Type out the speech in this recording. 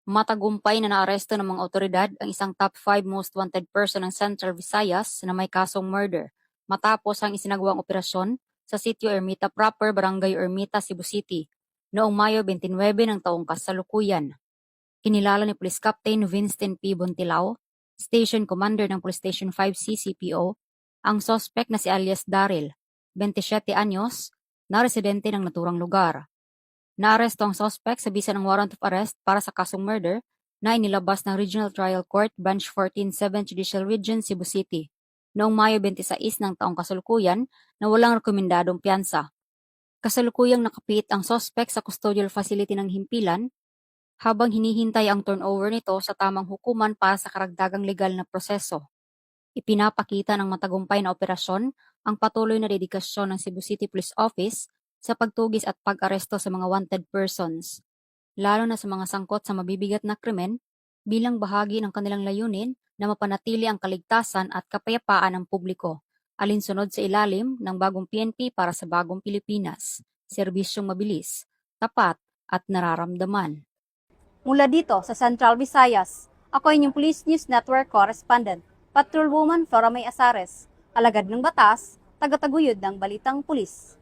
Matagumpay na naaresto ng mga otoridad ang isang top 5 most wanted person ng Central Visayas na may kasong murder matapos ang isinagawang operasyon sa sitio Ermita Proper, Barangay Ermita, Cebu City noong Mayo 29 ng taong kasalukuyan. Kinilala ni Police Captain Vincent P. Bontilao, Station Commander ng Police Station 5 CCPO, ang sospek na si alias Daryl, 27 anyos, na residente ng naturang lugar. Naaresto ang sospek sa bisa ng warrant of arrest para sa kasong murder na inilabas ng Regional Trial Court Branch 14 7th Judicial Region, Cebu City noong Mayo 26 ng taong kasalukuyan na walang rekomendadong piyansa. Kasalukuyang nakapit ang sospek sa custodial facility ng Himpilan habang hinihintay ang turnover nito sa tamang hukuman para sa karagdagang legal na proseso. Ipinapakita ng matagumpay na operasyon ang patuloy na dedikasyon ng Cebu City Police Office sa pagtugis at pag-aresto sa mga wanted persons, lalo na sa mga sangkot sa mabibigat na krimen bilang bahagi ng kanilang layunin na mapanatili ang kaligtasan at kapayapaan ng publiko, alinsunod sa ilalim ng bagong PNP para sa bagong Pilipinas, serbisyong mabilis, tapat at nararamdaman. Mula dito sa Central Visayas, ako inyong Police News Network Correspondent, Patrolwoman Flora May Asares, alagad ng batas, tagataguyod ng Balitang Pulis.